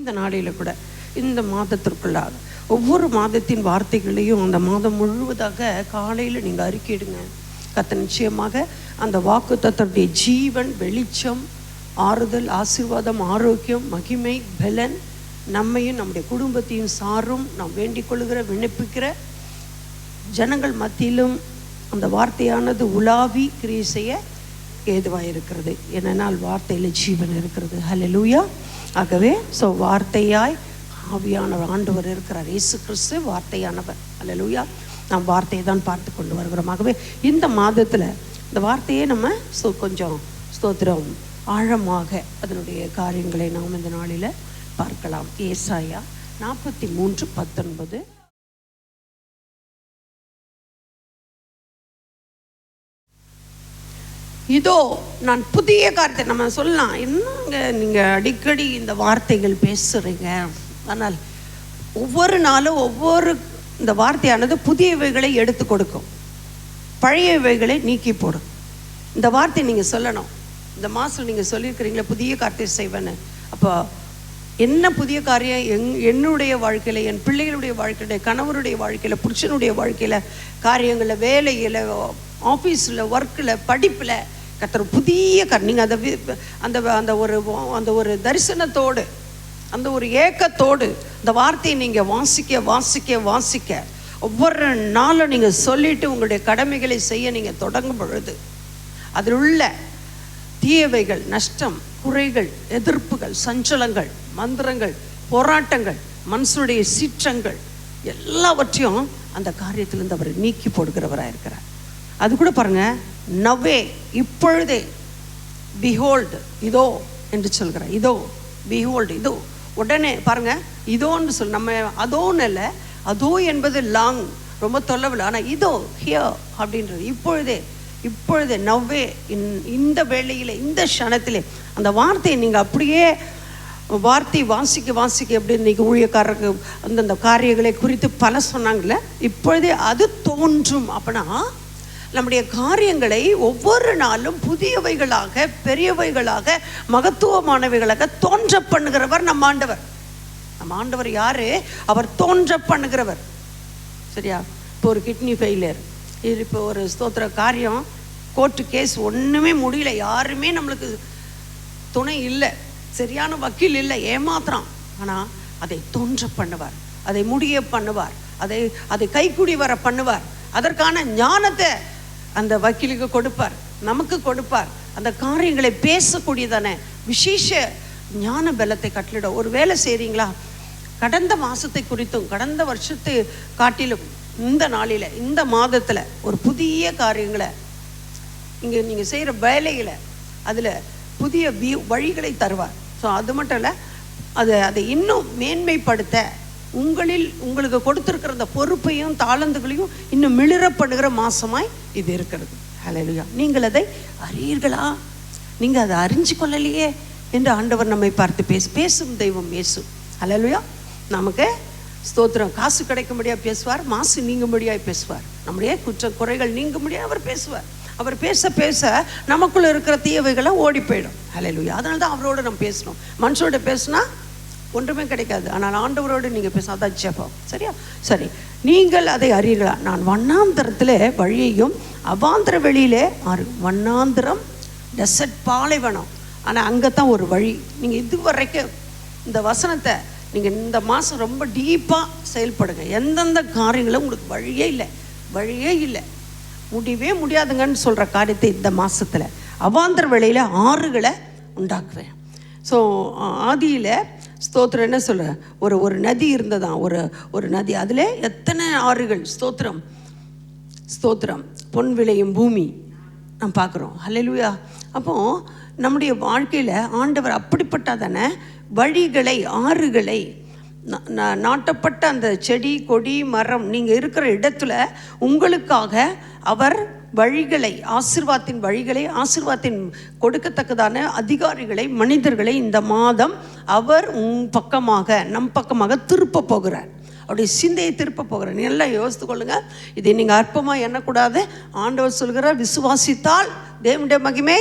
இந்த நாளில் கூட இந்த மாதத்திற்குள்ளாக ஒவ்வொரு மாதத்தின் வார்த்தைகளையும் அந்த மாதம் முழுவதாக காலையில் நீங்கள் அறிக்கையிடுங்க. கர்த்தர் நிச்சயமாக அந்த வாக்குத்தத்தருடைய ஜீவன், வெளிச்சம், ஆறுதல், ஆசீர்வாதம், ஆரோக்கியம், மகிமை, பலன் நம்மையும் நம்முடைய குடும்பத்தையும் சாரும். நாம் வேண்டிக் கொள்கிற விண்ணப்பிக்கிற ஜனங்கள் மத்தியிலும் அந்த வார்த்தையானது உலாவி கிரியை செய்ய ஏதுவாக இருக்கிறது. ஏனென்றால் வார்த்தையில் ஜீவன் இருக்கிறது. ஹல்லேலூயா. ஆகவே வார்த்தையாய் ஆவியானவர் ஆண்டவர் இருக்கிறார். இயேசு கிறிஸ்து வார்த்தையானவர். ஹல்லேலூயா. நாம் வார்த்தையை தான் பார்த்து கொண்டு வருகிறோம். ஆகவே இந்த மாதத்தில் இந்த வார்த்தையே நம்ம கொஞ்சம் ஸ்தோத்திரம் ஆழமாக அதனுடைய காரியங்களை நாம் இந்த நாளில் பார்க்கலாம். ஏசாயா 43:19. இதோ நான் புதிய காரியத்தை நம்ம சொல்லலாம். என்னங்க நீங்கள் அடிக்கடி இந்த வார்த்தைகள் பேசுகிறீங்க. ஆனால் ஒவ்வொரு நாளும் ஒவ்வொரு இந்த வார்த்தையானது புதியவைகளை எடுத்து கொடுக்கும், பழையவைகளை நீக்கி போடும். இந்த வார்த்தை நீங்கள் சொல்லணும். இந்த மாதம் நீங்கள் சொல்லியிருக்கிறீங்களே புதிய காரியத்தை செய்வேன்னு. அப்போ என்ன புதிய காரியம் என்னுடைய வாழ்க்கையில், என் பிள்ளைகளுடைய வாழ்க்கையில், கணவருடைய வாழ்க்கையில், புருஷனுடைய வாழ்க்கையில், காரியங்களில், வேலையில், ஆஃபீஸில், ஒர்க்கில், படிப்பில் கர்த்தர் புதிய நீங்கள் அந்த ஒரு தரிசனத்தோடு, அந்த ஒரு ஏக்கத்தோடு இந்த வார்த்தையை நீங்கள் வாசிக்க ஒவ்வொரு நாளும் நீங்கள் சொல்லிட்டு உங்களுடைய கடமைகளை செய்ய நீங்கள் தொடங்கும் பொழுது அதில் உள்ள தீயவைகள், நஷ்டம், குறைகள், எதிர்ப்புகள், சஞ்சலங்கள், மந்திரங்கள், போராட்டங்கள், மனசுடைய சீற்றங்கள் எல்லாவற்றையும் அந்த காரியத்திலிருந்து அவர் நீக்கி போடுகிறவராக இருக்கிறார். அது கூட பாருங்க, நவ்வே, இப்பொழுதே, பிஹோல்டு, இதோ என்று சொல்கிறார். இதோ, பிஹோல்டு, இதோ, உடனே பாருங்க, இதோன்னு சொல். நம்ம அதோன்னு இல்லை, அதோ என்பது லாங், ரொம்ப தொலைவில். ஆனால் இதோ, ஹியர் அப்படின்றது இப்பொழுதே நவ்வே, இந்த வேளையில், இந்த க்ஷணத்திலே அந்த வார்த்தையை நீங்கள் அப்படியே வார்த்தை வாசிக்க எப்படி இன்றைக்கி ஊழியக்காரருக்கு அந்தந்த காரியங்களை குறித்து பல சொன்னாங்கல்ல, இப்பொழுதே அது தோன்றும். அப்படின்னா நம்முடைய காரியங்களை ஒவ்வொரு நாளும் புதியவைகளாக, பெரியவைகளாக, மகத்துவமானவைகளாக தோன்ற பண்ணுகிறவர் நம்ம ஆண்டவர். நம்ம ஆண்டவர் யாரு? அவர் தோன்ற பண்ணுகிறவர். சரியா? இப்போ ஒரு கிட்னி ஃபெயிலியர், இப்போ ஒரு ஸ்தோத்திர காரியம், கோர்ட்டு கேஸ், ஒன்றுமே முடியல, யாருமே நம்மளுக்கு துணை இல்லை, சரியான வக்கீல் இல்லை, ஏமாத்துறான். ஆனால் அதை தோன்ற பண்ணுவார், அதை முடிய பண்ணுவார், அதை கைக்குடி வர பண்ணுவார். அதற்கான ஞானத்தை அந்த வக்கீலுக்கு கொடுப்பார், நமக்கு கொடுப்பார். அந்த காரியங்களை பேசக்கூடியதான விசேஷ ஞான பலத்தை கட்டளிட. ஒரு வேலை செய்கிறீங்களா, கடந்த மாதத்தை குறித்தும் கடந்த வருஷத்தை காட்டிலும் இந்த நாளில், இந்த மாதத்தில் ஒரு புதிய காரியங்களை இங்கே நீங்கள் செய்கிற வேலைகளை அதில் புதிய வழிகளை தருவார். ஸோ அது மட்டும் இல்லை, அதை இன்னும் மேன்மைப்படுத்த உங்களுக்கு கொடுத்துருக்கிற அந்த பொறுப்பையும் தாளந்துகளையும் இன்னும் மிளிரப்படுகிற மாசமாய் இது இருக்கிறது. ஹல்லேலூயா. நீங்கள் அதை அறியீர்களா? நீங்கள் அதை அறிஞ்சு கொள்ளலையே என்று ஆண்டவர் நம்மை பார்த்து பேசும் தெய்வம் இயேசு. ஹல்லேலூயா. நமக்கு ஸ்தோத்திரம், காசு கிடைக்கும்படியாக பேசுவார், மாசு நீங்கும்படியாக பேசுவார், நம்முடைய குற்ற குறைகள் நீங்கும்படியாக அவர் பேசுவார். அவர் பேச நமக்குள்ள இருக்கிற தீயவைகளை ஓடி போயிடும். ஹல்லேலூயா. அதனால தான் அவரோட நம்ம பேசணும். மனுஷோட பேசுனா ஒன்றுமே கிடைக்காது. ஆனால் ஆண்டவரோடு நீங்கள் பேச, அதான் ஜெபம். சரியா? சரி. நீங்கள் அதை அறியீர்களா? நான் வண்ணாந்திரத்தில் வழியையும் அவாந்திர வெளியிலே வண்ணாந்திரம், டெசர்ட், பாலைவனம். ஆனால் அங்கே தான் ஒரு வழி. நீங்கள் இதுவரைக்கும் இந்த வசனத்தை நீங்கள் இந்த மாதம் ரொம்ப டீப்பாக செயல்படுங்க. எந்தெந்த காரியங்களும் உங்களுக்கு வழியே இல்லை, முடியவே முடியாதுங்கன்னு சொல்கிற காரியத்தை இந்த மாதத்தில் அவாந்திர வெளியில் ஆறுகளை உண்டாக்குவேன். ஸோ ஆதியில் ஸ்தோத்திரம் என்ன சொல்ற, ஒரு நதி இருந்ததான், ஒரு நதி, அதில் எத்தனை ஆறுகள். ஸ்தோத்திரம் பொன் விளையும் பூமி நாம் பார்க்குறோம். ஹல்லேலூயா. அப்போது நம்முடைய வாழ்க்கையில் ஆண்டவர் அப்படிப்பட்டதான வழிகளை, ஆறுகளை, நாட்டப்பட்ட அந்த செடி, கொடி, மரம், நீங்கள் இருக்கிற இடத்துல உங்களுக்காக அவர் வழிகளை, ஆசீர்வாதத்தின் வழிகளை, ஆசீர்வாதத்தின் கொடுக்கத்தக்கதான அதிகாரிகளை, மனிதர்களை இந்த மாதம் அவர் நம் பக்கமாக திருப்ப போகிறார். அவருடைய சிந்தையை திருப்ப போகிறார். நல்லா யோசித்து கொள்ளுங்க. இதை நீங்கள் அற்பமாக எண்ணக்கூடாது. ஆண்டவர் சொல்கிறார், விசுவாசித்தால் தேவனுடைய மகிமை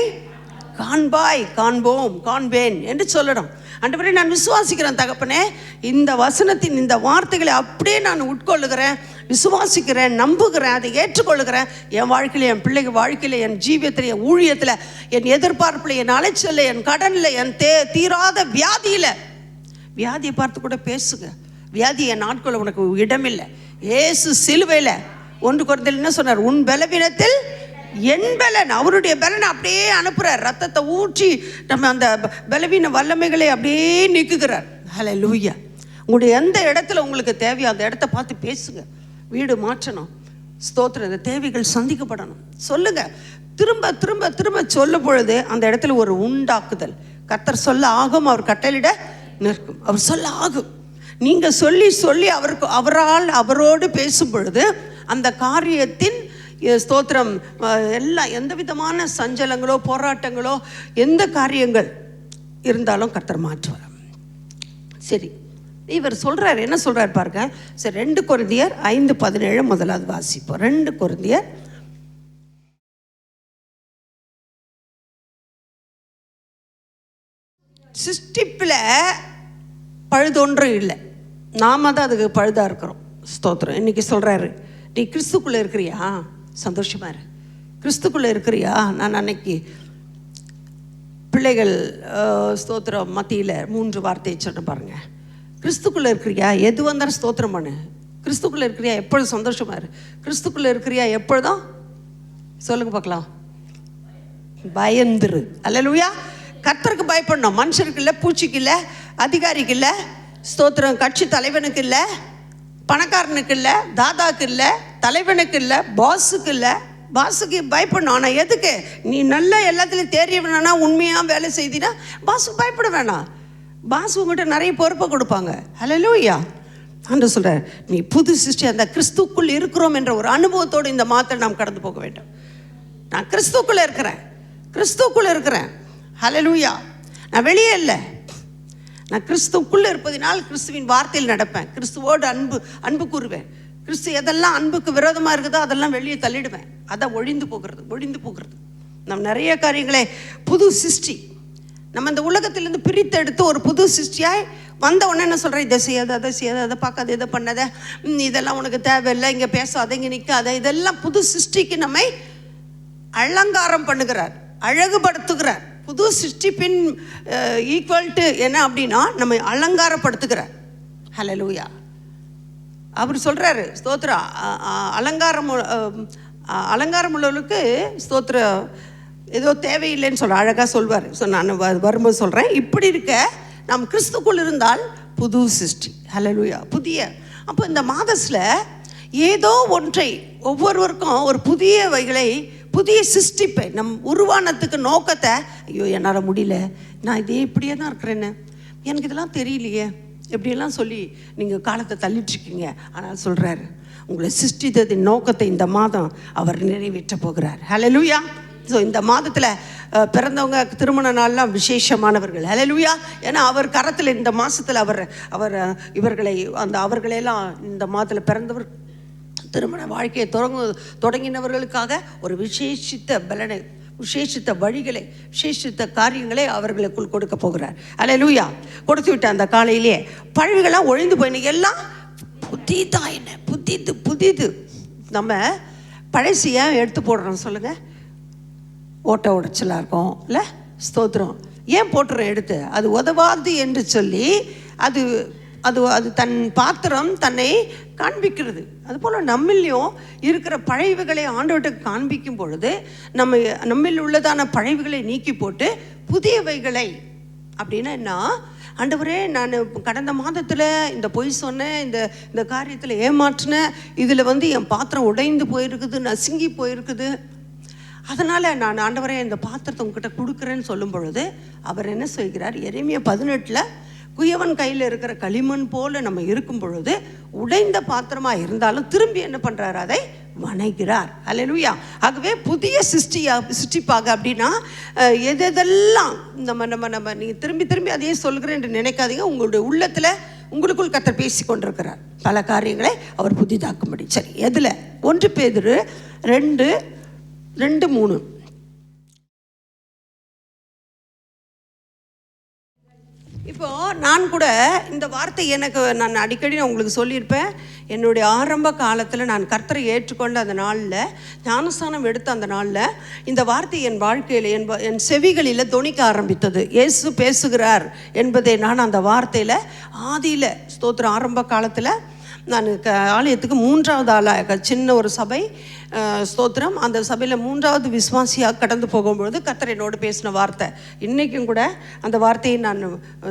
காண்பாய், காண்போம், காண்பேன் என்று சொல்லணும். ஆண்டவரே, நான் விசுவாசிக்கிறேன் தகப்பனே, இந்த வசனத்தின் இந்த வார்த்தைகளை அப்படியே நான் உட்கொள்ளுகிறேன், விசுவாசிக்கிறேன், நம்புகிறேன், அதை ஏற்றுக்கொள்ளுகிறேன். என் வாழ்க்கையில், என் பிள்ளைகள் வாழ்க்கையில், என் ஜீவியத்தில், என் ஊழியத்தில், என் எதிர்பார்ப்பில், என் அலைச்சலில், என் கடனில், என் தீராத வியாதியில், வியாதியை பார்த்து கூட பேசுங்க. வியாதி என் நாட்கள் உனக்கு இடமில்லை. ஏசு சிலுவையில் 1 கொரிந்தியர் என்ன சொன்னார்? உன் பலவீனத்தில் என் பலன். அவருடைய பலனை அப்படியே அனுப்புகிறார். ரத்தத்தை ஊற்றி நம்ம அந்த பலவீன வல்லமைகளை அப்படியே நீக்குகிறார். ஹல்லேலூயா. உங்களுடைய எந்த இடத்துல உங்களுக்கு தேவையோ அந்த இடத்த பார்த்து பேசுங்க. வீடு மாற்றணும், ஸ்தோத்திரம், இந்த தேவைகள் சந்திக்கப்படணும் சொல்லுங்க. திரும்ப திரும்ப திரும்ப சொல்லும் பொழுது அந்த இடத்துல ஒரு உண்டாக்குதல். கர்த்தர் சொல்ல ஆகும், அவர் கட்டளையிட நிற்கும். அவர் சொல்ல ஆகும். நீங்கள் சொல்லி சொல்லி அவரோடு பேசும் பொழுது அந்த காரியத்தின் ஸ்தோத்திரம் எல்லாம் எந்த விதமான சஞ்சலங்களோ போராட்டங்களோ எந்த காரியங்கள் இருந்தாலும் கர்த்தர் மாற்றுவார். சரி, இவர் சொல்றார், என்ன சொல்றார் பாருங்க. சரி, 2 கொரிந்தியர் 5:17 முதலாவது வாசிப்போம். 2 கொரிந்தியர் சிருஷ்டிப்பில் பழுதொன்றும் இல்லை, நாம தான் அதுக்கு பழுதாக இருக்கிறோம். ஸ்தோத்திரம். இன்னைக்கு சொல்கிறாரு, நீ கிறிஸ்துக்குள்ளே இருக்கிறியா, சந்தோஷமாக இரு. கிறிஸ்துக்குள்ளே இருக்கிறியா. நான் அன்னைக்கு பிள்ளைகள் ஸ்தோத்திரம் மத்தியில் 3 வார்த்தையை சொன்ன பாருங்க. கிறிஸ்துக்குள்ளே இருக்கிறியா, எது வந்தாலும் ஸ்தோத்திரம் பண்ணு. கிறிஸ்துக்குள்ளே இருக்கிறியா, எப்பொழுதும் சந்தோஷமாக இரு. கிறிஸ்துக்குள்ளே இருக்கிறியா, எப்பொழுதும் சொல்லுங்க பார்க்கலாம், பயந்துரு. அல்லேலூயா. கர்த்தருக்கு பயப்படணும். மனுஷருக்கு இல்லை, பூச்சிக்கு இல்லை, அதிகாரிக்கு இல்லை, ஸ்தோத்திரம், கட்சி தலைவனுக்கு இல்லை, பணக்காரனுக்கு இல்லை, தாதாக்கு இல்லை, தலைவனுக்கு இல்லை, பாஸுக்கு இல்லை. பாஸுக்கு பயப்படணும். ஆனால் எதுக்கு? நீ நல்லா எல்லாத்துலேயும் தெரிய வேணானா, உண்மையாக வேலை செய்தினா பாஸுக்கு பயப்பட வேணாம். பாஸ் உங்கள்கிட்ட நிறைய பொறுப்பை கொடுப்பாங்க. ஹல்லேலூயா. ஆண்டவர் சொல்கிறார், நீ புது சிருஷ்டி, அந்த கிறிஸ்துக்குள் இருக்கிறோம் என்ற ஒரு அனுபவத்தோடு இந்த மாற்றம் நாம் கடந்து போக வேண்டும். நான் கிறிஸ்துக்குள்ளே இருக்கிறேன், கிறிஸ்துக்குள்ளே இருக்கிறேன். ஹல்லேலூயா. நான் வெளியே இல்லை, நான் கிறிஸ்துக்குள்ளே இருப்பதினால் கிறிஸ்துவின் வார்த்தையில் நடப்பேன். கிறிஸ்துவோடு அன்பு கூறுவேன். கிறிஸ்து எதெல்லாம் அன்புக்கு விரோதமாக இருக்குதோ அதெல்லாம் வெளியே தள்ளிடுவேன். அதான் ஒழிந்து போகிறது. நம்ம நிறைய காரியங்களே புது சிருஷ்டி, நம்ம இந்த உலகத்திலேருந்து பிரித்தெடுத்து ஒரு புது சிருஷ்டியாய் வந்த உடனே என்ன சொல்கிறேன், இதை செய்யாத, அதை செய்யாத, அதை பார்க்காத, இதை பண்ணாத, இதெல்லாம் உனக்கு தேவையில்லை, இங்கே பேசாத, இங்கே நிற்காத. இதெல்லாம் புது சிருஷ்டிக்கு நம்மை அலங்காரம் பண்ணுகிறார், அழகுபடுத்துகிறார். புது சிருஷ்டிப்பின் ஈக்குவல் டு என்ன அப்படின்னா நம்ம அலங்காரப்படுத்துகிறார். ஹல்லேலூயா. அவர் சொல்கிறாரு, ஸ்தோத்திர அலங்காரம் உள்ளவர்களுக்கு ஸ்தோத்திர ஏதோ தேவையில்லைன்னு சொல்ல அழகாக சொல்வார். ஸோ நான் வரும்போது சொல்கிறேன், இப்படி இருக்க நாம் கிறிஸ்துக்குள் இருந்தால் புது சிருஷ்டி. ஹல்லேலூயா. புதிய. அப்போ இந்த மாதத்தில் ஏதோ ஒன்றை ஒவ்வொருவருக்கும் ஒரு புதிய சிருஷ்டிப்பை நம் உருவானத்துக்கு நோக்கத்தை, ஐயோ என்னால் முடியல, நான் இதே இப்படியே தான் இருக்கிறேன்னு, எனக்கு இதெல்லாம் தெரியலையே, எப்படியெல்லாம் சொல்லி நீங்கள் காலத்தை தள்ளிட்டுருக்கீங்க. ஆனால் சொல்கிறாரு, உங்களை சிருஷ்டித்ததின் நோக்கத்தை இந்த மாதம் அவர் நிறைவேற்ற போகிறார். ஹல்லேலூயா. ஸோ இந்த மாதத்தில் பிறந்தவங்க திருமண நாள்லாம் விசேஷமானவர்கள். ஹல்லேலூயா. ஏன்னா அவர் கரத்தில் இந்த மாதத்தில் அவர் அவர்களெல்லாம் இந்த மாதத்தில் பிறந்தவர் திருமண வாழ்க்கையை தொடங்கினவர்களுக்காக ஒரு விசேஷித்த பலனை, விசேஷித்த வழிகளை, விசேஷித்த காரியங்களை அவர்களுக்குள் கொடுக்க போகிறார். ஹல்லேலூயா. கொடுத்து விட்ட அந்த காலையிலேயே பழவிகள்லாம் ஒழிந்து போயின்னு எல்லாம் புதிதாக என்ன புதிது. நம்ம பழசியை எடுத்து போடுறோம் சொல்லுங்கள், ஓட்ட உடைச்சலாக இருக்கும் இல்லை, ஸ்தோத்திரம். ஏன் போட்டுறோம் எடுத்து? அது உதவாது என்று சொல்லி அது அது அது தன் பாத்திரம் தன்னை காண்பிக்கிறது. அதுபோல் நம்மிலையும் இருக்கிற பழைவுகளை ஆண்டவர்கிட்ட காண்பிக்கும் பொழுது நம்மில் உள்ளதான பழைவுகளை நீக்கி போட்டு புதியவைகளை, அப்படின்னா என்ன, ஆண்டவரே நான் கடந்த மாதத்தில் இந்த பொய் சொன்னேன், இந்த காரியத்தில் ஏமாற்றினேன், இதில் என் பாத்திரம் உடைந்து போயிருக்குது, நசுங்கி போயிருக்குது, அதனால் நான் ஆண்டவரே இந்த பாத்திரத்தை உங்ககிட்ட கொடுக்குறேன்னு சொல்லும் பொழுது அவர் என்ன செய்கிறார்? எரேமியா 18 குயவன் கையில் இருக்கிற களிமண் போல நம்ம இருக்கும் பொழுது உடைந்த பாத்திரமாக இருந்தாலும் திரும்பி என்ன பண்ணுறாரு? அதை வணைகிறார். ஹல்லேலூயா. ஆகவே புதிய சிருஷ்டிப்பாக அப்படின்னா எதெல்லாம் நம்ம நீங்கள் திரும்பி அதையே சொல்கிறேன் என்று நினைக்காதீங்க. உங்களுடைய உள்ளத்தில் உங்களுக்குள் கர்த்தர் பேசி கொண்டிருக்கிறார். பல காரியங்களை அவர் புதிதாக்கும்படி. சரி, எதில்? 1 பேதுரு 2:3 இப்போது நான் கூட இந்த வார்த்தை நான் அடிக்கடி உங்களுக்கு சொல்லியிருப்பேன். என்னுடைய ஆரம்ப காலத்தில் நான் கர்த்தரை ஏற்றுக்கொண்ட அந்த நாளில், ஞானஸ்தானம் எடுத்த அந்த நாளில் இந்த வார்த்தை என் வாழ்க்கையில் என் செவிகளில் தொனிக்க ஆரம்பித்தது. இயேசு பேசுகிறார் என்பதை நான் அந்த வார்த்தையில் ஆதியில் ஸ்தோத்திரம் ஆரம்ப காலத்தில் நான் ஆலயத்துக்கு 3வது ஆளாக சின்ன ஒரு சபை ஸ்தோத்திரம், அந்த சபையில் 3வது விசுவாசியாக கடந்து போகும்பொழுது கர்த்தர் என்னோடு பேசின வார்த்தை. இன்றைக்கும் கூட அந்த வார்த்தையை நான்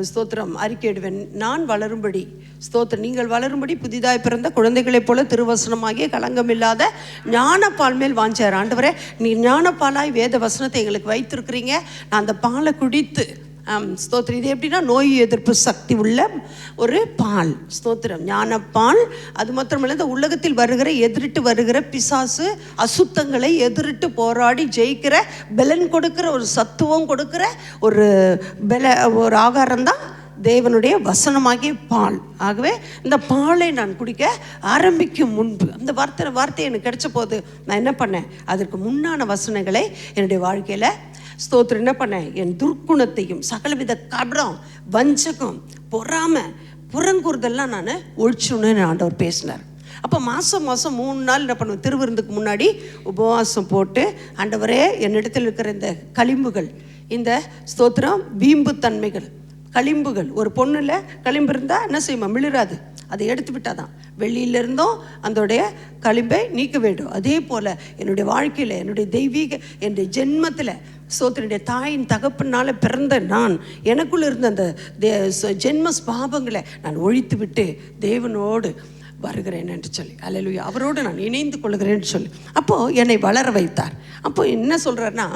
ஸ்தோத்திரம் அறிக்கையிடுவேன். நான் வளரும்படி ஸ்தோத்திரம், நீங்கள் வளரும்படி புதிதாய் பிறந்த குழந்தைகளைப் போல திருவசனமாகிய களங்கமில்லாத ஞானப்பால் மேல் வாஞ்சார். ஆண்டவரே, நீ ஞானப்பாலாய் வேத வசனத்தை எங்களுக்கு வைத்திருக்கிறீங்க. நான் அந்த பாலை குடித்து ஸ்தோத்திரம். இது எப்படின்னா நோய் எதிர்ப்பு சக்தி உள்ள ஒரு பால், ஸ்தோத்திரம், ஞானப்பால். அது மாத்திரமல்ல, இந்த உலகத்தில் எதிரிட்டு வருகிற பிசாசு அசுத்தங்களை எதிரிட்டு போராடி ஜெயிக்கிற பலன் கொடுக்கிற ஒரு சத்துவம் கொடுக்கிற ஒரு ஆகாரம் தான் தேவனுடைய வசனமாகிய பால். ஆகவே இந்த பாலை நான் குடிக்க ஆரம்பிக்கும் முன்பு அந்த வார்த்தை எனக்கு கிடைச்ச போது நான் என்ன பண்ணேன், அதற்கு முன்னான வசனங்களை என்னுடைய வாழ்க்கையில் ஸ்தோத்திரம் என்ன பண்ணேன், என் துர்க்குணத்தையும் சகலவித கபடம், வஞ்சகம், பொறாமை, புறங்கூறுதெல்லாம் நான் ஒழிச்சுன்னு ஆண்டவர் பேசினார். அப்போ மாதம் 3 நாள் என்ன பண்ணுவேன், திருவிருந்துக்கு முன்னாடி உபவாசம் போட்டு, ஆண்டவரே என்னிடத்தில் இருக்கிற இந்த களிம்புகள், இந்த ஸ்தோத்திரம் வீம்பு தன்மைகள், களிம்புகள், ஒரு பொண்ணுல களிம்பு இருந்தால் என்ன செய்யுமா, மிளிராது, அதை எடுத்து விட்டாதான் வெளியிலிருந்தும் அதோடைய களிம்பை நீக்க வேண்டும். அதே போல் என்னுடைய வாழ்க்கையில், என்னுடைய தெய்வீக, என்னுடைய ஜென்மத்தில் ஸ்தோத்திரனுடைய தாயின் தகப்பனால் பிறந்த நான், எனக்குள்ள இருந்த அந்த ஜென்ம பாவங்களை நான் ஒழித்து விட்டு தேவனோடு வருகிறேன் என்று சொல்லி, அல்லேலூயா, அவரோடு நான் இணைந்து கொள்கிறேன் என்று சொல்லி அப்போது என்னை வளர வைத்தார். அப்போ என்ன சொல்கிறாருன்னா,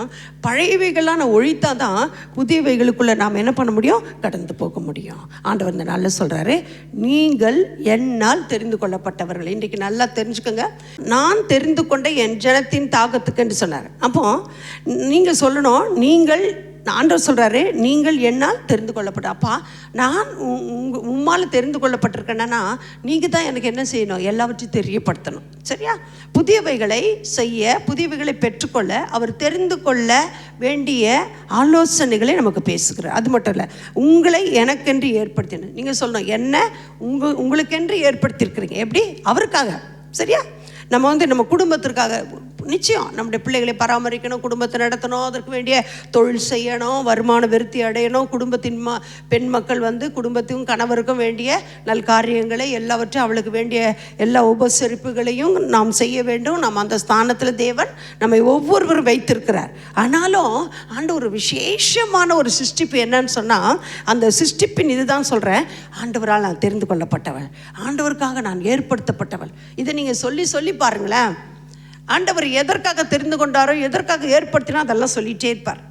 பழையவைகள்லாம் நான் ஒழித்தாதான் புதியவைகளுக்குள்ளே நாம் என்ன பண்ண முடியும், கடந்து போக முடியும். ஆண்டவர் இந்த நாளில் சொல்கிறாரு, நீங்கள் என்னால் தெரிந்து கொள்ளப்பட்டவர்கள். இன்றைக்கு நல்லா தெரிஞ்சுக்கோங்க, நான் தெரிந்து கொண்ட என் ஜனத்தின் தாகத்துக்கு என்று சொன்னார். அப்போது நீங்கள் சொல்லணும், நீங்கள், ஆண்டவர் சொல்கிறாரு, நீங்கள் என்னால் தெரிந்து கொள்ளப்பட்ட. அப்பா, நான் உம்மால் தெரிந்து கொள்ளப்பட்டிருக்கேன்னா நீங்கள் தான் எனக்கு என்ன செய்யணும், எல்லாவற்றையும் தெரியப்படுத்தணும். சரியா? புதியவைகளை செய்ய, புதியவைகளை பெற்றுக்கொள்ள அவர் தெரிந்து கொள்ள வேண்டிய ஆலோசனைகளை நமக்கு பேசுகிறார். அது மட்டும் இல்லை, உங்களை எனக்கென்று ஏற்படுத்தினேன். நீங்கள் சொல்லணும், என்ன உங்களுக்கென்று ஏற்படுத்தியிருக்கிறீங்க. எப்படி? அவருக்காக. சரியா? நம்ம நம்ம குடும்பத்திற்காக நிச்சயம் நம்முடைய பிள்ளைகளை பராமரிக்கணும், குடும்பத்தை நடத்தணும், அதற்கு வேண்டிய தொழில் செய்யணும், வருமான விருத்தி அடையணும், குடும்பத்தின் பெண் மக்கள் குடும்பத்துக்கும் கணவருக்கும் வேண்டிய நல் காரியங்களை எல்லாவற்றையும், அவளுக்கு வேண்டிய எல்லா உபசரிப்புகளையும் நாம் செய்ய வேண்டும். நாம் அந்த ஸ்தானத்தில் தேவன் நம்மை ஒவ்வொருவரும் வைத்திருக்கிறார். ஆனாலும் ஒரு விசேஷமான ஒரு சிருஷ்டிப்பு என்னன்னு சொன்னால், அந்த சிருஷ்டிப்பின் இதுதான் சொல்கிறேன், ஆண்டவரால் நான் தெரிந்து கொள்ளப்பட்டவள், ஆண்டவருக்காக நான் ஏற்படுத்தப்பட்டவள். இதை நீங்கள் சொல்லி சொல்லி பாருங்களேன். ஆண்டவர் எதற்காக தெரிந்து கொண்டாரோ, எதற்காக ஏற்படுத்தினா அதெல்லாம் சொல்லிகிட்டே இருப்பார்.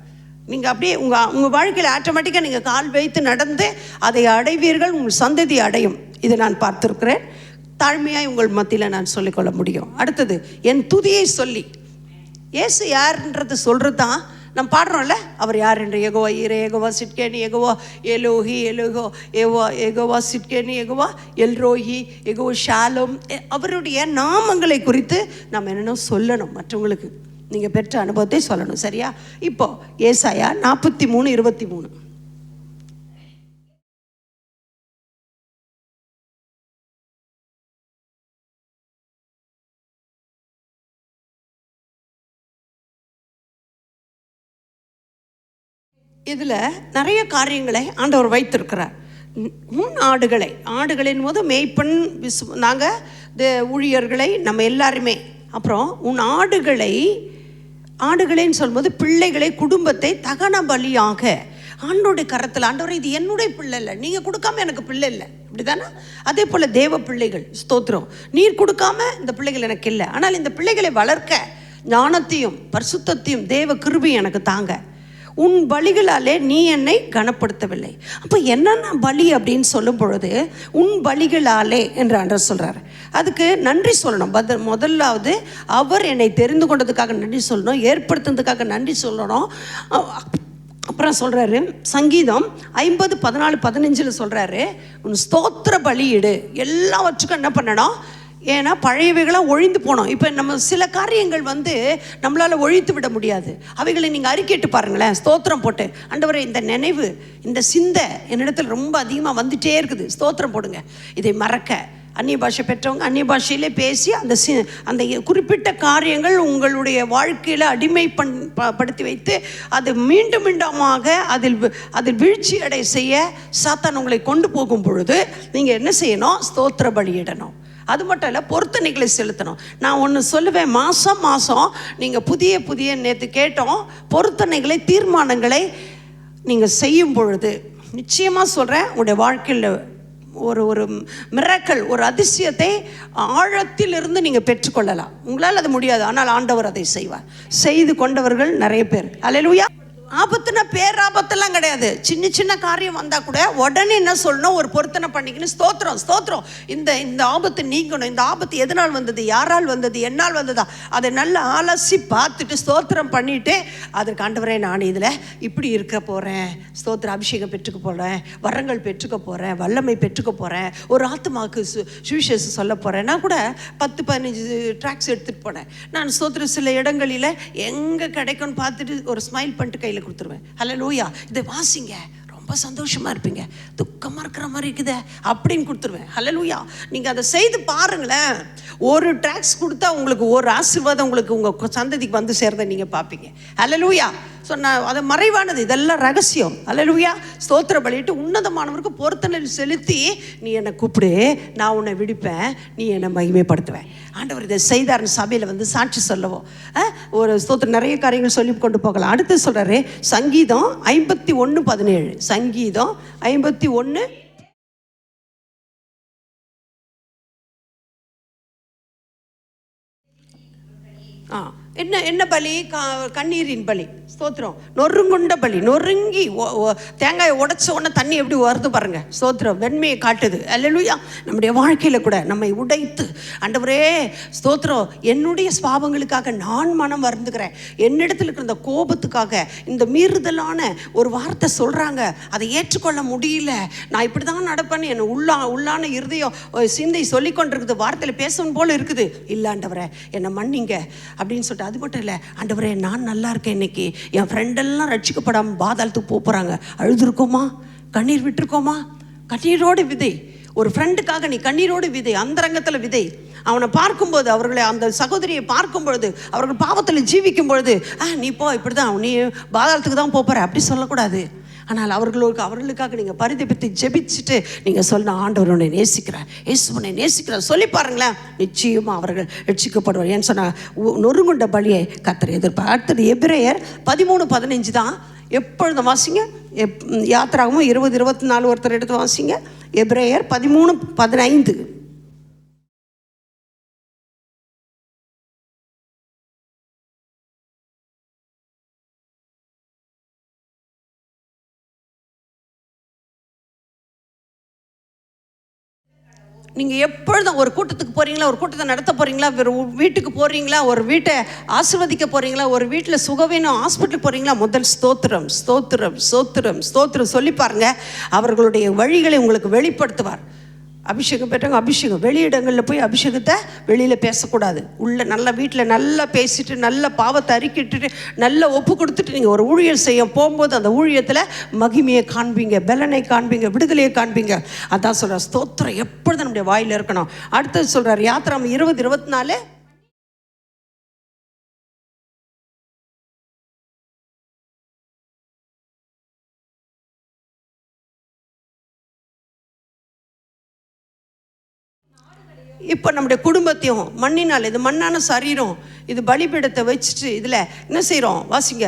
நீங்கள் அப்படியே உங்கள் வாழ்க்கையில் ஆட்டோமேட்டிக்காக நீங்கள் கால் வைத்து நடந்து அதை அடைவீர்கள், உங்கள் சந்ததி அடையும். இதை நான் பார்த்துருக்கிறேன். தாழ்மையாக உங்கள் மத்தியில் நான் சொல்லிக்கொள்ள முடியும். அடுத்தது, என் துதியை சொல்லி, இயேசு யாருன்றது சொல்கிறது தான் நம்ம பாடுறோம்ல. அவர் யார் என்று, எகோவா ஈரே, எகோவா சிட்கேனி, எகோவா எலோஹி, எகோவா சிட்கேனி, எகோவா எல்ரோஹி, எகோவா ஷாலோம், அவருடைய நாமங்களை குறித்து நம்ம என்னென்ன சொல்லணும் மற்றவங்களுக்கு. நீங்கள் பெற்ற அனுபவத்தை சொல்லணும். சரியா? இப்போ ஏசாயா 43:23. இதில் நிறைய காரியங்களை ஆண்டவர் வைத்திருக்கிறார். உன் ஆடுகளின் போது மேய்ப்பன் நாங்கள் ஊழியர்களை நம்ம எல்லாருமே, அப்புறம் உன் ஆடுகளைன்னு சொல்லும்போது பிள்ளைகளை, குடும்பத்தை தகன பலியாக ஆண்டோடைய கரத்தில், ஆண்டவர் இது என்னுடைய பிள்ளை இல்லை, நீங்கள் கொடுக்காம எனக்கு பிள்ளை இல்லை, அப்படிதானே? அதே போல் தேவ பிள்ளைகள், ஸ்தோத்திரம், நீர் கொடுக்காம இந்த பிள்ளைகள் எனக்கு இல்லை, ஆனால் இந்த பிள்ளைகளை வளர்க்க ஞானத்தையும் பரிசுத்தத்தையும் தேவ கிருபையும் எனக்கு தாங்க. உன் பலிகளாலே நீ என்னை கனப்படுத்தவில்லை. அப்போ என்னென்ன பலி அப்படின்னு சொல்லும் பொழுது, உன் பலிகளாலே என்று ஆண்டவர் சொல்கிறார். அதுக்கு நன்றி சொல்லணும். முதலாவது அவர் என்னை தெரிந்து கொண்டதுக்காக நன்றி சொல்லணும், ஏற்படுத்துனதுக்காக நன்றி சொல்லணும். அப்புறம் சொல்கிறாரு, சங்கீதம் 50:14-15 சொல்கிறாரு, உன் ஸ்தோத்திர பலியிடு. எல்லாவற்றுக்கும் என்ன பண்ணணும், ஏன்னா பழையவைகளாக ஒழிந்து போனோம். இப்போ நம்ம சில காரியங்கள் நம்மளால் ஒழித்து விட முடியாது. அவைகளை நீங்கள் அறிக்கைட்டு பாருங்களேன், ஸ்தோத்திரம் போட்டு, ஆண்டவரே இந்த நினைவு, இந்த சிந்தை என்னிடத்தில் ரொம்ப அதிகமாக வந்துட்டே இருக்குது, ஸ்தோத்திரம் போடுங்க. இதை மறக்க அந்நிய பாஷை பெற்றவங்க அந்நிய பாஷையிலே பேசி அந்த குறிப்பிட்ட காரியங்கள் உங்களுடைய வாழ்க்கையில் அடிமைப்படுத்தி வைத்து அது மீண்டும் மீண்டுமாக அதில் வீழ்ச்சி அடை செய்ய சாத்தான் உங்களை கொண்டு போகும் பொழுது நீங்கள் என்ன செய்யணும்? ஸ்தோத்திர பலியிடணும். அது மட்டும் இல்லை, பொருத்தனைகளை செலுத்தணும். நான் ஒன்று சொல்லுவேன், மாதம் நீங்கள் புதிய நேற்று கேட்டோம், பொருத்தனைகளை தீர்மானங்களை நீங்கள் செய்யும் பொழுது நிச்சயமாக சொல்கிறேன், உங்களுடைய வாழ்க்கையில் ஒரு மிராக்கிள், ஒரு அதிசயத்தை ஆழத்திலிருந்து நீங்கள் பெற்றுக்கொள்ளலாம். உங்களால் அது முடியாது, ஆனால் ஆண்டவர் அதை செய்வார். செய்து கொண்டவர்கள் நிறைய பேர். அல்லேலூயா. ஆபத்துனா பேராபத்தெல்லாம் கிடையாது. சின்ன காரியம் வந்தால் கூட உடனே என்ன சொல்லணும்? ஒரு பொருத்தனை பண்ணிக்கணும், ஸ்தோத்திரம். இந்த ஆபத்து நீங்கணும். இந்த ஆபத்து எதனால் வந்தது, யாரால் வந்தது, என்னால் வந்ததா, அதை நல்லா அலசி பார்த்துட்டு ஸ்தோத்திரம் பண்ணிவிட்டு, அதற்கு ஆண்டவரே நான் இதில் இப்படி இருக்க போகிறேன், ஸ்தோத்திர அபிஷேகம் பெற்றுக்க போகிறேன், வரங்கள் பெற்றுக்க போகிறேன், வல்லமை பெற்றுக்க போகிறேன், ஒரு ஆத்மாவுக்கு சுவிசேஷம் சொல்ல போகிறேன். நான் கூட 10-15 ட்ராக்ஸ் எடுத்துகிட்டு போனேன். நான் ஸ்தோத்திர சில இடங்களில் எங்கே கிடைக்கும்னு பார்த்துட்டு ஒரு ஸ்மைல் பண்ணிட்டு கையில் கொடுத்துருவேன். ஹல்லேலூயா, இதை வாசிங்க, ரொம்ப சந்தோஷமா இருப்பீங்க, துக்கமா இருக்கிற மாதிரி இருக்குது அப்படின்னு கொடுத்துருவேன். ஹல்லேலூயா. நீங்க அதை செய்து பாருங்களேன். ஒரு ட்ராக்ஸ் கொடுத்தா உங்களுக்கு ஒரு ஆசீர்வாதம் உங்களுக்கு உங்க சந்ததிக்கு வந்து சேர்றதை நீங்க பார்ப்பீங்க. ஹல்லேலூயா. ஸோ நான் அது மறைவானது, இதெல்லாம் ரகசியம். அல்லேலூயா. ஸ்தோத்திர பலியிட்டு உன்னதமானவருக்கு பொருத்தனை செலுத்தி, நீ என்னை கூப்பிடு, நான் உன்னை விடுப்பேன், நீ என்னை மகிமைப்படுத்துவேன். ஆண்டவர் இதை செய்தார்னு சபையில் சாட்சி சொல்லவும் ஒரு ஸ்தோத்திரம் நிறைய காரியங்கள் சொல்லி கொண்டு போகலாம். அடுத்து சொல்கிறாரு சங்கீதம் 51:17. சங்கீதம் 51. என்ன பலி? கண்ணீரின் பலி. ஸ்தோத்திரம். நொறுங்குண்ட பலி. நொறுங்கி தேங்காயை உடைச்ச உடனே தண்ணி எப்படி வருது பாருங்க. ஸ்தோத்திரம். வெண்மையை காட்டுது. அல்லேலூயா. நம்முடைய வாழ்க்கையில் கூட நம்மை உடைத்து, ஆண்டவரே ஸ்தோத்திரம், என்னுடைய பாவங்களுக்காக நான் மனம் வருந்துக்கிறேன், என்னிடத்தில் இருக்கிற இந்த கோபத்துக்காக, இந்த மீறுதலான ஒரு வார்த்தை சொல்கிறாங்க, அதை ஏற்றுக்கொள்ள முடியல, நான் இப்படி தான் நடப்பேன்னு என் உள்ளான இருதயம் சிந்தை சொல்லி கொண்டிருக்குது, வார்த்தையில் பேசணும் போல இருக்குது. இல்லை ஆண்டவரே என்னை மன்னிங்க அப்படின்னு சொல்லிட்டு. அது மட்டும் இல்லை, ஆண்டவரே நான் நல்லா இருக்கேன், இன்னைக்கு என் ஃப்ரெண்டெல்லாம் ரட்சிக்கப்படாமல் பாதாளத்துக்கு போகிறாங்க, அழுதுருக்கோமா, கண்ணீர் விட்டுருக்கோமா? கண்ணீரோடு விதை. ஒரு ஃப்ரெண்டுக்காக நீ கண்ணீரோடு விதை, அந்தரங்கத்தில் விதை. அவனை பார்க்கும்போது, அவர்களை அந்த சகோதரியை பார்க்கும் பொழுது, அவர்கள் பாவத்தில் ஜீவிக்கும் பொழுது, நீ போ, இப்படி தான், நீ பாதாளத்துக்கு தான் போகிற அப்படி சொல்லக்கூடாது. ஆனால் அவர்களுக்காக நீங்கள் பரிதபித்து ஜெபிச்சுட்டு நீங்கள் சொல்லணும், ஆண்டவர் உன்னை நேசிக்கிறார், இயேசு உன்னை நேசிக்கிறார் சொல்லி பாருங்களேன், நிச்சயமாக அவர்கள் ரட்சிக்கப்படுவார். ஏன்னு சொன்னால் நொறுங்குண்ட பலியை கர்த்தர் எதிர்ப்பார். அடுத்தது எபிரேயர் 13:15 தான். எப்பொழுதும் வாசிங்க. யாத்திராகமும் 20-24 ஒருத்தர் எடுத்து வாசிங்க. எபிரேயர் 13:15. நீங்கள் எப்பொழுதும் ஒரு கூட்டத்துக்கு போகிறீங்களா, ஒரு கூட்டத்தை நடத்த போகிறீங்களா, வீட்டுக்கு போகிறீங்களா, ஒரு வீட்டை ஆசீர்வதிக்க போகிறீங்களா, ஒரு வீட்டில் சுகவேணும் ஹாஸ்பிட்டல் போகிறீங்களா, முதல் ஸ்தோத்திரம் ஸ்தோத்திரம் ஸ்தோத்திரம் ஸ்தோத்திரம் சொல்லி பாருங்கள். அவர்களுடைய வழிகளை உங்களுக்கு வெளிப்படுத்துவார். அபிஷேகம் பெற்றவங்க அபிஷேகம், வெளியிடங்களில் போய் அபிஷேகத்தை வெளியில் பேசக்கூடாது. நல்ல வீட்டில் நல்லா பேசிட்டு, நல்ல பாவத்தை அறிக்கிட்டு, நல்லா ஒப்பு கொடுத்துட்டு நீங்கள் ஒரு ஊழியர் செய்ய போகும்போது அந்த ஊழியத்தில் மகிமையை காண்பீங்க, பலனை காண்பீங்க, விடுதலையை காண்பீங்க. அதான் சொல்கிறார், ஸ்தோத்திரம் எப்பொழுதும் நம்முடைய வாயில் இருக்கணும். அடுத்தது சொல்கிறார் யாத்திராகமம் 20-24. இப்போ நம்முடைய குடும்பத்தையும் மண்ணினால், இது மண்ணான சரீரம், இது பலிபீடத்தை வச்சுட்டு இதில் என்ன செய்கிறோம் வாசிங்க.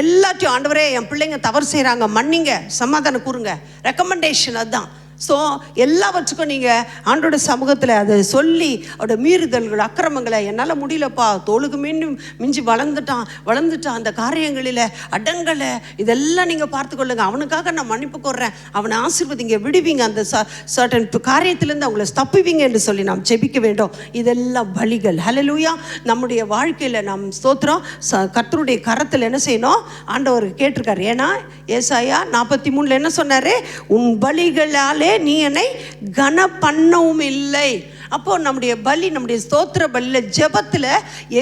எல்லாத்தையும் ஆண்டவரே என் பிள்ளைங்க தவறு செய்கிறாங்க, மன்னிங்க, சமாதானம் கூறுங்க, ரெக்கமெண்டேஷன். அதுதான் ஸோ எல்லாவற்றுக்கும் நீங்கள் ஆண்டோட சமூகத்தில் அதை சொல்லி அவரோட மீறுதல்கள் அக்கிரமங்களை என்னால் முடியலப்பா, தோளுக்கு மிஞ்சி வளர்ந்துட்டான் அந்த காரியங்களில் அடங்கலை, இதெல்லாம் நீங்கள் பார்த்துக்கொள்ளுங்க, அவனுக்காக நான் மன்னிப்பு கோர்றேன், அவனை ஆசீர்வதிங்க, விடுவீங்க, அந்த சர்டன் காரியத்திலேருந்து அவங்கள தப்புவீங்க என்று சொல்லி நாம் ஜெபிக்க வேண்டும். இதெல்லாம் வழிகள். ஹல்லேலூயா. நம்முடைய வாழ்க்கையில் நாம் ஸ்தோத்திரம் கர்த்தருடைய கரத்தில் என்ன செய்யணும், ஆண்டவர் கேட்டிருக்காரு. ஏன்னா ஏசாயா 43 என்ன சொன்னார், உன் பலிகளாலே நீ என்னை கன பண்ணவும் இல்லை. அப்போ நம்முடைய பலி, நம்முடைய ஸ்தோத்திர பலியில் ஜெபத்தில்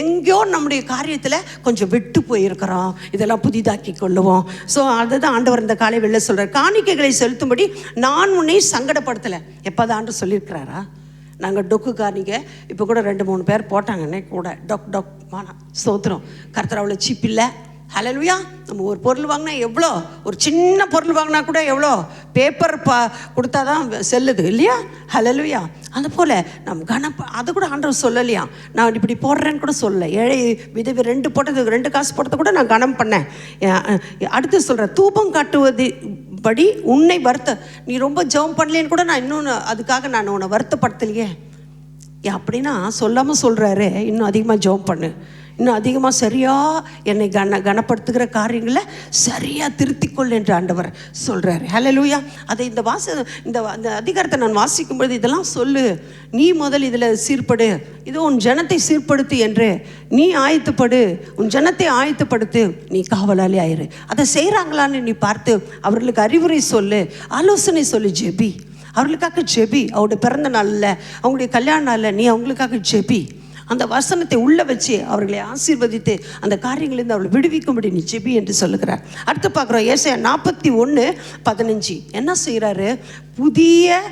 எங்கேயோ நம்முடைய காரியத்தில் கொஞ்சம் விட்டு போயிருக்கிறோம், இதெல்லாம் புதிதாக்கி கொள்ளுவோம். ஸோ அதுதான் ஆண்டவர் இந்த காலை வெளில சொல்கிறார். காணிக்கைகளை செலுத்தும்படி நான் உன்னை சங்கடப்படுத்தலை. எப்போதான் ஆண்டு சொல்லியிருக்கிறாரா? நாங்கள் டொக்கு காணிக்க இப்போ கூட 2-3 பேர் போட்டாங்கன்னே கூட டொக் மானா ஸ்தோத்திரம். கர்த்தர் அவ்வளோ சீப் இல்லை. ஹல்லேலூயா. நம்ம ஒரு பொருள் வாங்கினா எவ்வளோ, ஒரு சின்ன பொருள் வாங்கினா கூட எவ்வளோ பேப்பர் கொடுத்தா தான் செல்லுது இல்லையா? ஹல்லேலூயா. அது போல் நம்ம அது கூட ஆண்டவர் சொல்லலையா, நான் இப்படி போடுறேன்னு கூட சொல்லலை. ஏழை விதவை 2 காசு போட்டதை கூட நான் கனம் பண்ணேன். அடுத்து சொல்கிறேன், தூபம் காட்டுவது படி உன்னை நீ ரொம்ப ஜெபம் பண்ணலேன்னு கூட நான் இன்னொன்று அதுக்காக நான் உன்னை வருத்தப்படுத்தலையே அப்படின்னா சொல்லாமல் சொல்கிறாரு, இன்னும் அதிகமாக ஜெபம் பண்ணு, இன்னும் அதிகமாக சரியாக என்னை கனப்படுத்துகிற காரியங்களை சரியாக திருத்திக்கொள் என்று ஆண்டவர் சொல்கிறார். ஹல்லேலூயா. அதை இந்த அதிகாரத்தை நான் வாசிக்கும்பொழுது இதெல்லாம் சொல்லு, நீ முதல் இதில் சீர்படு, இது உன் ஜனத்தை சீர்படுத்து என்று நீ ஆயத்தப்படு, உன் ஜனத்தை ஆயத்தப்படுத்து, நீ காவலாளி ஆயிரு. அதை செய்கிறாங்களான்னு நீ பார்த்து அவர்களுக்கு அறிவுரை சொல்லு, ஆலோசனை சொல்லு, ஜெபி, அவர்களுக்காக ஜெபி. அவருடைய பிறந்த நாளில், அவங்களுடைய கல்யாண நாளில் நீ அவங்களுக்காக ஜெபி. அந்த வசனத்தை உள்ள வச்சு அவர்களை ஆசீர்வதித்து அந்த காரியங்களிலிருந்து அவர்களை விடுவிக்கும்படி நீ ஜெபி என்று சொல்லுகிறார். அடுத்து பார்க்குறோம், ஏசாயா 41:15 என்ன செய்கிறாரு, புதிய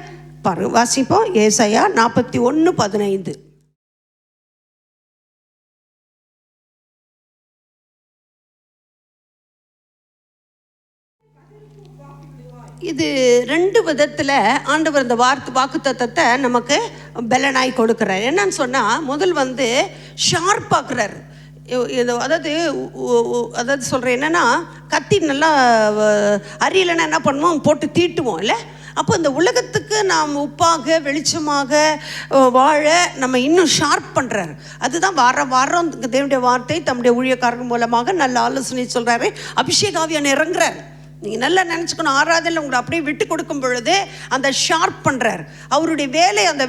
வாசிப்போம். ஏசாயா 41:15. இது 2 விதத்தில் ஆண்டவர் இந்த வாக்குத்தத்தத்தை நமக்கு பலனாய் கொடுக்குறார். என்னன்னு சொன்னால், முதல் ஷார்ப்பாக்குறார். அதாவது சொல்கிறேன் என்னென்னா, கத்தி நல்லா அரியலைன்னா என்ன பண்ணுவோம், போட்டு தீட்டுவோம் இல்லை? அப்போ இந்த உலகத்துக்கு நாம் உப்பாக வெளிச்சமாக வாழ நம்ம இன்னும் ஷார்ப் பண்ணுறாரு. அதுதான் வாரம் தேவனுடைய வார்த்தை தம்முடைய ஊழியக்காரர்கள் மூலமாக நல்ல ஆலோசனை சொல்கிறாரு. அபிஷேகாவியான இறங்குறார். நீங்கள் நல்லா நினச்சிக்கணும், ஆராதனையில் உங்களை அப்படியே விட்டு கொடுக்கும் பொழுது அந்த ஷார்ப் பண்ணுறார். அவருடைய வேலை அந்த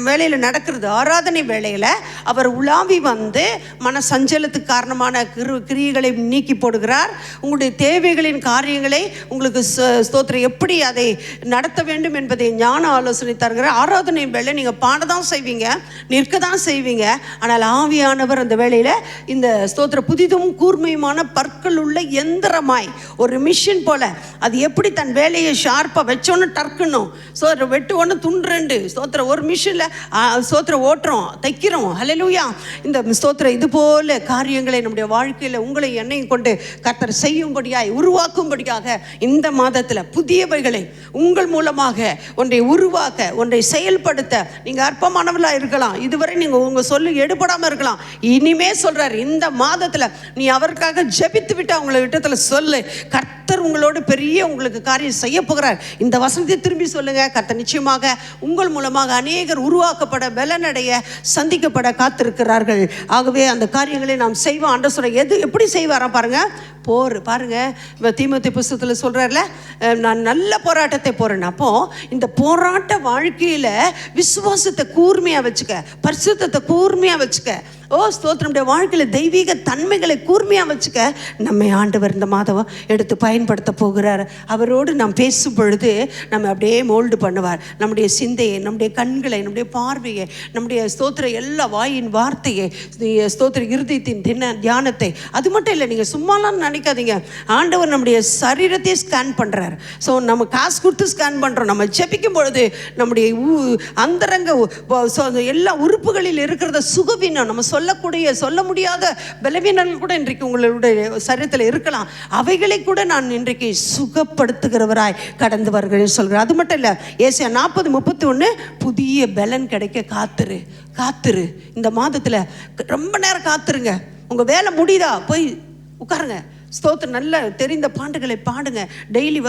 வேலையில் நடக்கிறது. ஆராதனை வேலையில் அவர் உலாவி மன சஞ்சலத்துக்கு காரணமான கிரியைகளை நீக்கி போடுகிறார். உங்களுடைய தேவைகளின் காரியங்களை உங்களுக்கு ஸ்தோத்திரம் எப்படி அதை நடத்த வேண்டும் என்பதை ஞான ஆலோசனை தருகிறார். ஆராதனை வேலை நீங்கள் பாடதான் செய்வீங்க, நிற்க தான் செய்வீங்க, ஆனால் ஆவியானவர் அந்த வேலையில் இந்த ஸ்தோத்திர புதிதும் கூர்மையுமான பற்கள் உள்ள எந்திரமாய் ஒரு மிஷின் போல அது எப்படி தன் வேலையை ஷார்ப்பாக வச்சோன்னு டர்க்கணும், ஸ்தோத்திரம் வெட்டு ஒன்று துண்டு ஸ்தோத்திரம் ஒரு மிஷினில் ஸ்தோத்திரம் ஓட்டுறோம், தைக்கிறோம். ஹல்லேலூயா. இந்த ஸ்தோத்திரம் இது போல காரியங்களை நம்முடைய வாழ்க்கையில் உங்களை என்னையும் கொண்டு கர்த்தர் செய்யும்படியாய் உருவாக்கும்படியாக இந்த மாதத்தில் புதியவைகளை உங்கள் மூலமாக ஒன்றை உருவாக்க, ஒன்றை செயல்படுத்த நீங்கள் அற்பமானவர்களாக இருக்கலாம், இதுவரை நீங்கள் உங்கள் சொல்லு எடுபடாமல் இருக்கலாம். இனிமே சொல்கிறார், இந்த மாதத்தில் நீ அவருக்காக ஜெபித்து விட்டு அவங்கள விட்டத்தில் சொல்லு, கர்த்தர் உங்களோடு பெரிய உங்களுக்கு காரியம் செய்ய போகிறார். இந்த வசனத்தை திரும்பி சொல்லுங்க. கர்த்தர் நிச்சயமாக உங்கள் மூலமாக அநேகர் உருவாக்கப்பட, பலனடைய, சந்திக்கப்பட காத்திருக்கிறார்கள். ஆகவே அந்த காரியங்களை நாம் செய்வோம். ஆண்டவர் சொல்ற எப்படி செய்வாரா பாருங்க. பாருங்க, இப்போ தீமோத்தேயு புஸ்தகத்தில் சொல்கிறார்ல, நான் நல்ல போராட்டத்தை போகிறேன். அப்போ இந்த போராட்ட வாழ்க்கையில் விசுவாசத்தை கூர்மையாக வச்சுக்க, பரிசுத்தத்தை கூர்மையாக வச்சுக்க, ஸ்தோத்திரமுடைய வாழ்க்கையில் தெய்வீக தன்மைகளை கூர்மையாக வச்சுக்க நம்மை ஆண்டவர் இந்த மாதம் எடுத்து பயன்படுத்த போகிறார். அவரோடு நாம் பேசும் பொழுது நம்ம அப்படியே மோல்டு பண்ணுவார். நம்முடைய சிந்தையை, நம்முடைய கண்களை, நம்முடைய பார்வையை, நம்முடைய ஸ்தோத்திர எல்லா வாயின் வார்த்தையை, ஸ்தோத்திர இருதயத்தின் தியானத்தை, அது மட்டும் இல்லை, நீங்கள் சும்மாலாம் நினைக்காதீங்க, ஆண்டவர் நம்முடைய சரீரத்தையே ஸ்கேன் பண்ணுறார். ஸோ நம்ம காசு கொடுத்து ஸ்கேன் பண்ணுறோம். நம்ம ஜெபிக்கும் பொழுது நம்முடைய அந்தரங்க எல்லா உறுப்புகளில் இருக்கிறத சுகவீனம், நம்ம சொல்ல முடியாத பலவீனங்கள் கூட இன்றைக்கு உங்களுடைய சரீரத்தில் இருக்கலாம். அவைகளை கூட நான் இன்றைக்கு சுகப்படுத்துகிறவராய் கடந்து வருகிறேன் சொல்கிறேன். அது மட்டும் இல்லை, ஏசாயா 40:31 புதிய பலன் கிடைக்க காத்துரு. இந்த மாதத்தில் ரொம்ப நேரம் காத்துருங்க. உங்கள் வேலை முடியுதா, போய் உட்காருங்க, ஸ்தோத்திரம். நல்ல தெரிந்த பாட்டுகளை பாடுங்க. டெய்லி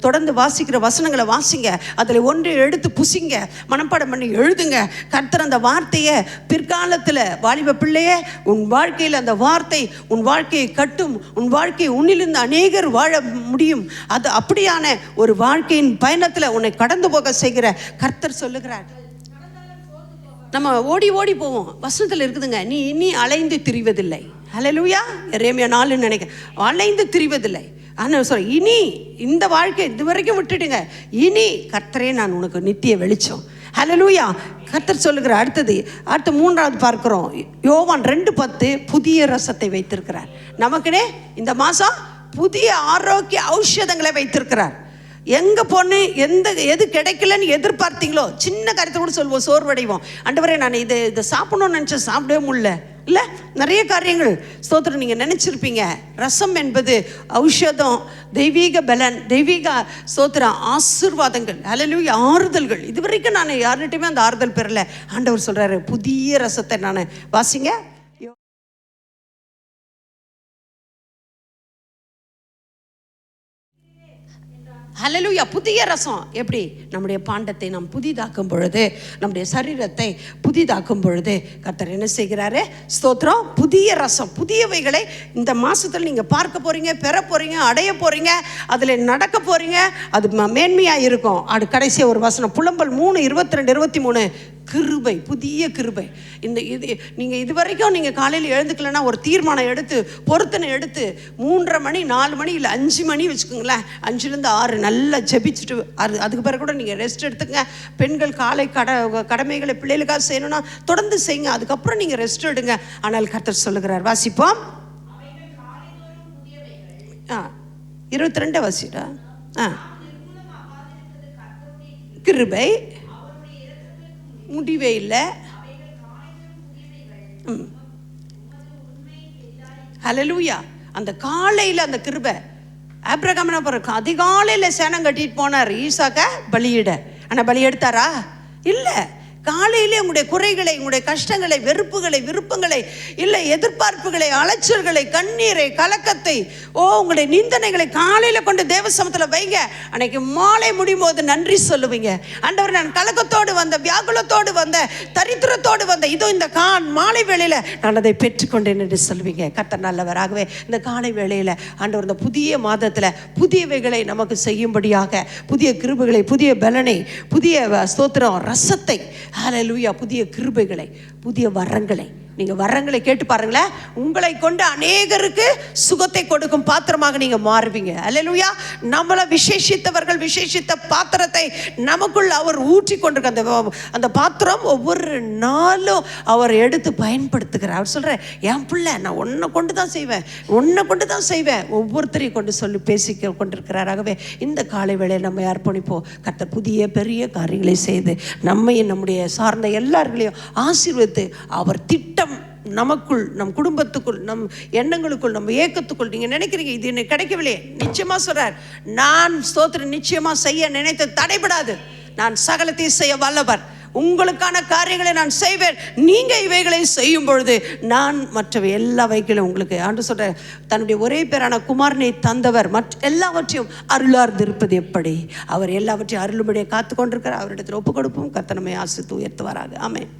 தொடர்ந்து வாசிக்கிற வசனங்களை வாசிங்க. அதில் ஒன்று எடுத்து புசிங்க, மனப்பாடம் பண்ணி எழுதுங்க. கர்த்தர் அந்த வார்த்தையை பிற்காலத்தில் வாலிப பிள்ளையே, உன் வாழ்க்கையில் அந்த வார்த்தை உன் வாழ்க்கையை கட்டும். உன் வாழ்க்கையை உன்னிலிருந்து அநேகர் வாழ முடியும். அது அப்படியான ஒரு வாழ்க்கையின் பயணத்தில் உன்னை கடந்து போக செய்கிற கர்த்தர் சொல்லுகிறார். நம்ம ஓடி ஓடி போவோம். வசனத்தில் இருக்குதுங்க, நீ இனி அலைந்து திரிவதில்லை. ஹல்லேலூயா. எரேமியா 4 நினைக்கிறேன். அலைந்து திரிவதில்லை. ஆனால் சொல்ற, இனி இந்த வாழ்க்கை இது வரைக்கும் விட்டுடுங்க, இனி கர்த்தரே நான் உனக்கு நித்திய வெளிச்சம். ஹல்லேலூயா. கர்த்தர் சொல்லுகிற அடுத்து 3வது பார்க்கிறோம். யோவான் 2:10 புதிய ரசத்தை வைத்திருக்கிறார். நமக்குனே இந்த மாதம் புதிய ஆரோக்கிய ஔஷதங்களை வைத்திருக்கிறார். எங்கே போன்னு எது கிடைக்கலன்னு எதிர்பார்த்தீங்களோ, சின்ன கருத்தை கூட சொல்லுவோம், சோர்வடைவோம். ஆண்டவரே நான் இதை சாப்பிடணும்னு நினச்சேன், சாப்பிடவே முடியல. இல்லை, நிறைய காரியங்கள் ஸ்தோத்திரம் நீங்கள் நினச்சிருப்பீங்க. ரசம் என்பது ஔஷதம், தெய்வீக பலன், தெய்வீக ஸ்தோத்திரம், ஆசீர்வாதங்கள், ஹல்லேலூயா, ஆறுதல்கள். இது வரைக்கும் நான் யார்கிட்டையுமே அந்த ஆறுதல் பெறலை. ஆண்டவர் சொல்கிறாரு, புதிய ரசத்தை நான் வாசிங்க. ஹல்லேலூயா. புதிய ரசம் எப்படி? நம்முடைய பாண்டத்தை நாம் புதிதாக்கும் பொழுது, நம்முடைய சரீரத்தை புதிதாக்கும் பொழுது கர்த்தர் என்ன செய்கிறாரு? ஸ்தோத்திரம். புதிய ரசம், புதியவைகளை இந்த மாதத்தில் நீங்கள் பார்க்க போகிறீங்க, பெற போகிறீங்க, அடைய போகிறீங்க, அதில் நடக்க போகிறீங்க. அது மேன்மையாக இருக்கும். அது கடைசி ஒரு வசனம், புலம்பல் 3:22-23, கிருபை, புதிய கிருபை. இது நீங்கள் இது வரைக்கும் நீங்கள் காலையில் எழுந்துக்கலன்னா ஒரு தீர்மானம் எடுத்து, பொருத்தனை எடுத்து 3:30 மணி 4 மணி இல்லை 5 மணி வச்சுக்கோங்களேன், 5லேருந்து 6 நல்லா ஜெபிச்சுட்டு அதுக்கு பிறகு கூட நீங்கள் ரெஸ்ட் எடுத்துங்க. பெண்கள் காலை கடமைகளை பிள்ளைகளுக்காக செய்யணும்னா தொடர்ந்து செய்யுங்க, அதுக்கப்புறம் நீங்கள் ரெஸ்ட் எடுங்க. ஆனால் கர்த்தர் சொல்லுகிறார், வாசிப்போம். 22 வாசிடா. கிருபை முடிவே இல்லை. ஹல்லேலூயா. அந்த காலையில் அந்த கிருபை. ஆபிரகாம் என்ன பண்ணுற, அதிகாலையில் சேனம் கட்டிட்டு போனார் ஈசாக்க பலியிட. ஆனால் பலி எடுத்தாரா? இல்லை. காலையிலே உங்களுடைய குறைகளை, உங்களுடைய கஷ்டங்களை, வெறுப்புகளை, விருப்பங்களை, இல்லை எதிர்பார்ப்புகளை, அலைச்சல்களை, கண்ணீரை, கலக்கத்தை, உங்களுடைய நிந்தனைகளை காலையில் கொண்டு தேவசமத்தில் வைங்க. அன்னைக்கு மாலை முடியும் போது நன்றி சொல்லுவீங்க. ஆண்டவர், நான் கலக்கத்தோடு வந்த, வியாகுலத்தோடு வந்த, தரித்திரத்தோடு வந்த, இதோ இந்த மாலை வேளையில் நான் அதை பெற்றுக்கொண்டேன் என்று சொல்லுவீங்க. கர்த்தர் நல்லவராகவே இந்த காலை வேளையில் ஆண்டவர் இந்த புதிய மாதத்தில் புதியவைகளை நமக்கு செய்யும்படியாக, புதிய கிருபைகளை, புதிய பலனை, புதிய ஸ்தோத்திரம் ரசத்தை, ஹல்லேலூயா, புதிய கிருபைகளை, புதிய வரங்களை. நீங்கள் வரங்களை கேட்டு பாருங்களேன். உங்களை கொண்டு அநேகருக்கு சுகத்தை கொடுக்கும் பாத்திரமாக நீங்கள் மாறுவீங்க. ஹல்லேலூயா. நம்மளை விசேஷித்தவர்கள், விசேஷித்த பாத்திரத்தை நமக்குள் அவர் ஊற்றி கொண்டிருக்க அந்த பாத்திரம் ஒவ்வொரு நாளும் அவர் எடுத்து பயன்படுத்துகிறார். அவர் சொல்கிறார், என் பிள்ளை நான் உன்னை கொண்டு தான் செய்வேன், உன்னை கொண்டு தான் செய்வேன், ஒவ்வொருத்தரையும் கொண்டு சொல்லி பேசி கொண்டிருக்கிறார். ஆகவே இந்த காலை வேளையை நம்ம அர்ப்பணிப்போம். கர்த்தர் புதிய பெரிய காரியங்களை செய்து நம்மையும் நம்முடைய சார்ந்த எல்லார்களையும் ஆசீர்வதித்து அவர் திட்டம் நமக்குள், நம் குடும்பத்துக்குள், நம் எண்ணங்களுக்குள், நம்ம ஏக்கத்துக்குள். நீங்கள் நினைக்கிறீங்க இது எனக்கு கிடைக்கவில்லையே, நிச்சயமாக சொல்கிறார், நான் ஸ்தோத்திரம் நிச்சயமாக செய்ய நினைத்து தடைபடாது. நான் சகலத்தையும் செய்ய வல்லவர். உங்களுக்கான காரியங்களை நான் செய்வேன். நீங்கள் இவைகளை செய்யும் பொழுது நான் மற்றவை எல்லா வைகளும் உங்களுக்கு. ஆண்டு சொல்ற, தன்னுடைய ஒரே பேரான குமாரனை தந்தவர் எல்லாவற்றையும் அருளார்ந்து இருப்பது எப்படி? அவர் எல்லாவற்றையும் அருளும்படியாக காத்து கொண்டிருக்கிறார். அவரிடத்தில் ஒப்பு கொடுப்போம். கர்த்தர் நம்மை ஆசீர்வதித்து உயர்த்துவாராக. ஆமென்.